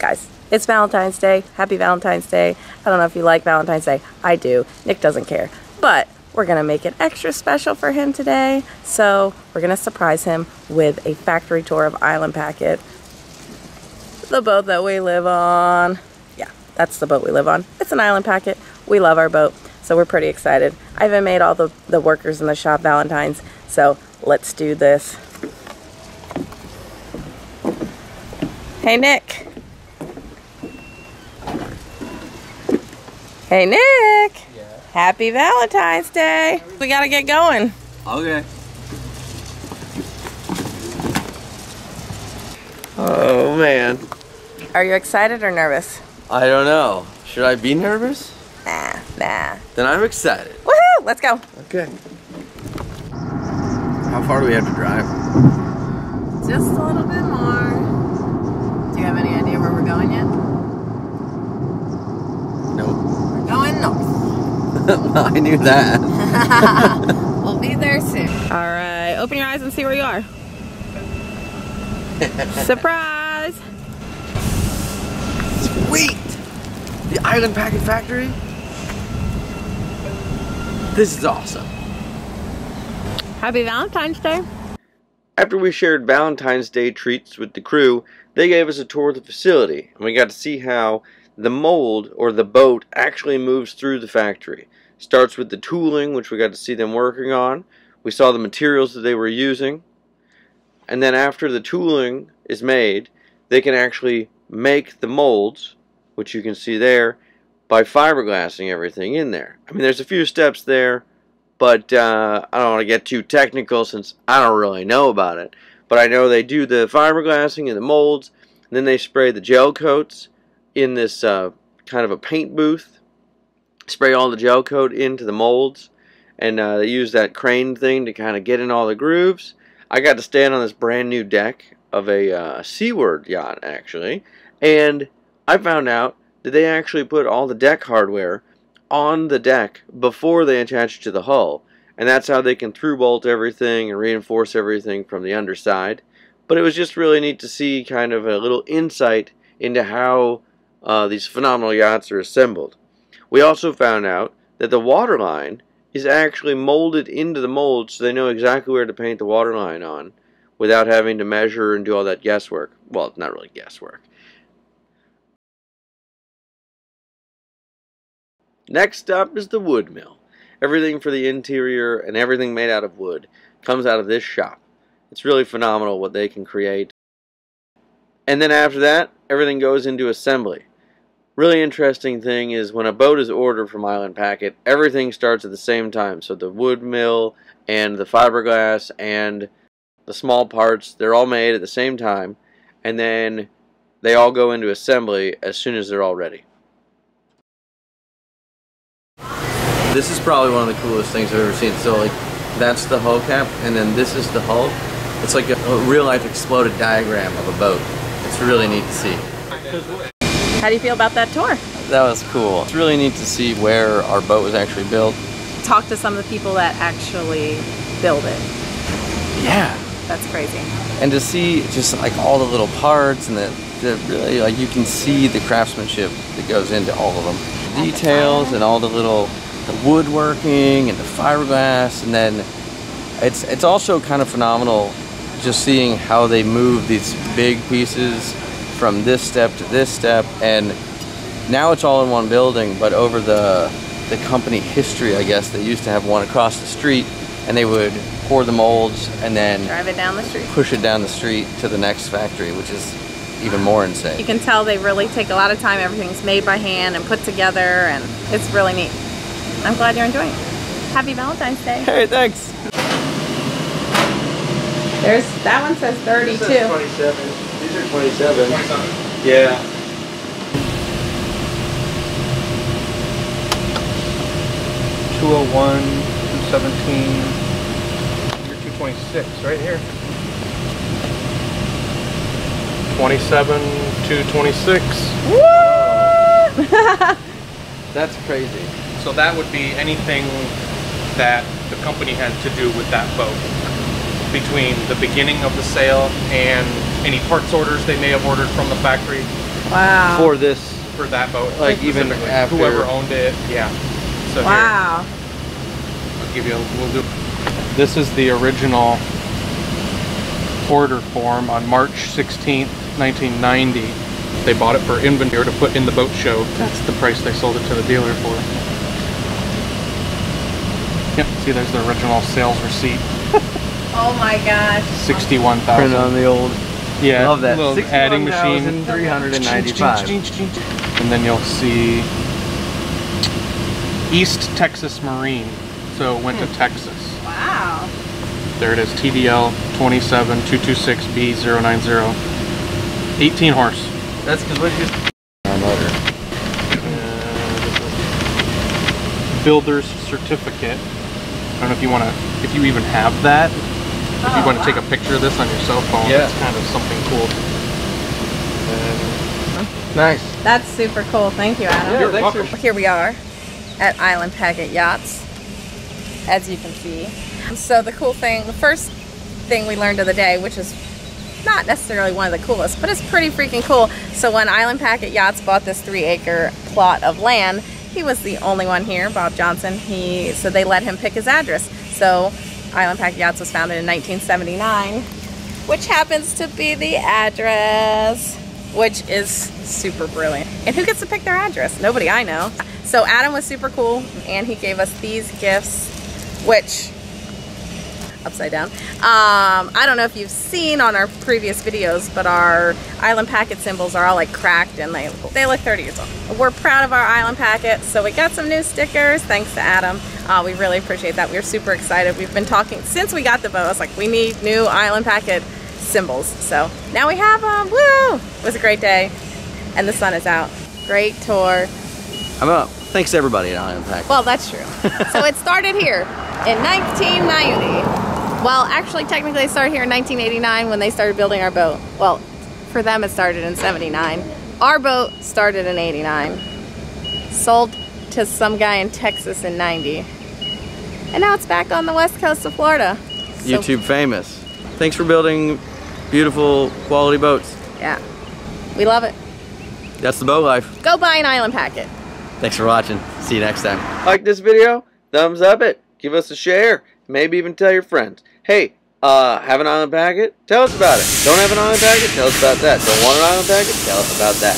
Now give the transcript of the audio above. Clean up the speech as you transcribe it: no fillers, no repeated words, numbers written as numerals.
Guys, it's Valentine's Day. Happy Valentine's Day. I don't know if you like Valentine's Day. I do. Nick doesn't care. But we're going to make it extra special for him today. So we're going to surprise him with a factory tour of Island Packet. The boat that we live on. Yeah, that's the boat we live on. It's an Island Packet. We love our boat. So we're pretty excited. I even made all the workers in the shop Valentines. So let's do this. Hey, Nick. Hey, Nick. Yeah. Happy Valentine's Day. We gotta get going. Okay. Oh, man. Are you excited or nervous? I don't know. Should I be nervous? Nah. Then I'm excited. Woohoo! Let's go. Okay. How far do we have to drive? Just a little bit more. Do you have any idea where we're going yet? Nope. We're going north. I knew that. We'll be there soon. Alright, open your eyes and see where you are. Surprise! Sweet! The Island Packet Factory? This is awesome. Happy Valentine's Day. After we shared Valentine's Day treats with the crew, they gave us a tour of the facility, and we got to see how the mold, or the boat, actually moves through the factory. Starts with the tooling, which we got to see them working on. We saw the materials that they were using. And then after the tooling is made, they can actually make the molds, which you can see there, by fiberglassing everything in there. I mean, there's a few steps there, but I don't want to get too technical since I don't really know about it. But I know they do the fiberglassing and the molds, and then they spray the gel coats in this kind of a paint booth. Spray all the gel coat into the molds, and they use that crane thing to kind of get in all the grooves. I got to stand on this brand new deck of a Seaward yacht, actually, and I found out that they actually put all the deck hardware on the deck before they attach it to the hull, and that's how they can through bolt everything and reinforce everything from the underside. But it was just really neat to see kind of a little insight into how these phenomenal yachts are assembled. We also found out that the waterline is actually molded into the mold, so they know exactly where to paint the waterline on without having to measure and do all that guesswork. Well, it's not really guesswork. Next up is the wood mill. Everything for the interior and everything made out of wood comes out of this shop. It's really phenomenal what they can create. And then after that, everything goes into assembly. Really interesting thing is when a boat is ordered from Island Packet, everything starts at the same time. So the wood mill and the fiberglass and the small parts, they're all made at the same time, and then they all go into assembly as soon as they're all ready. This is probably one of the coolest things I've ever seen. So like, that's the hull cap, and then this is the hull. It's like a real-life exploded diagram of a boat. It's really neat to see. How do you feel about that tour? That was cool. It's really neat to see where our boat was actually built. Talk to some of the people that actually build it. Yeah. That's crazy. And to see just like all the little parts and the really, like, you can see the craftsmanship that goes into all of them. The details and all the woodworking and the fiberglass, and then it's also kind of phenomenal just seeing how they move these big pieces from this step to this step, and now it's all in one building, but over the company history, I guess, they used to have one across the street, and they would pour the molds and then drive it down the street, push it down the street to the next factory, which is even more insane. You can tell they really take a lot of time. Everything's made by hand and put together, and it's really neat. I'm glad you're enjoying it. Happy Valentine's Day. Hey, thanks. That one says 32. This says 27. These are 27. 27. Yeah. $201, $217, you're $226 right here. 27, $226. Woo! That's crazy. So that would be anything that the company had to do with that boat, between the beginning of the sale and any parts orders they may have ordered from the factory, Wow. for this, for that boat. like even specifically. after Whoever owned it, yeah. So Wow. here, I'll give you. We'll do. This is the original order form on March 16th, 1990. They bought it for inventory to put in the boat show. That's the price they sold it to the dealer for. Yep, see there's the original sales receipt. Oh my gosh. 61,000. print on the old. Yeah, Love that. little adding machine. 395. And then you'll see East Texas Marine. So it went to Texas. Wow. There it is, TDL 27226B090. 18 horse. That's because what you motor. Builder's certificate. I don't know if you want to, if you even have that. If you want to take a picture of this on your cell phone, Yeah. it's kind of something cool. Nice. That's super cool. Thank you, Adam. You're thanks welcome. Here we are at Island Packet Yachts, as you can see. So the cool thing, the first thing we learned of the day, which is not necessarily one of the coolest, but it's pretty freaking cool. So when Island Packet Yachts bought this 3-acre plot of land, he was the only one here, Bob Johnson. So they let him pick his address. So Island Packet Yachts was founded in 1979, which happens to be the address, which is super brilliant. And who gets to pick their address? Nobody I know. So Adam was super cool, and he gave us these gifts, which, upside down. I don't know if you've seen on our previous videos, but our Island Packet symbols are all like cracked and they look 30 years old. We're proud of our Island Packet, so we got some new stickers, thanks to Adam. We really appreciate that. We're super excited. We've been talking, since we got the boat, I was like, we need new Island Packet symbols. So now we have them, woo! It was a great day, and the sun is out. Great tour. Thanks to everybody at Island Packet. Well, that's true. So it started here in 1990. Well, actually, technically it started here in 1989 when they started building our boat. Well, for them it started in 79. Our boat started in 89. Sold to some guy in Texas in 90. And now it's back on the west coast of Florida. So, YouTube famous. Thanks for building beautiful, quality boats. yeah, we love it. That's the boat life. Go buy an Island Packet. Thanks for watching. See you next time. Like this video? Thumbs up it. Give us a share. Maybe even tell your friends. Hey, have an Island Packet? Tell us about it. Don't have an Island Packet? Tell us about that. Don't want an Island Packet? Tell us about that.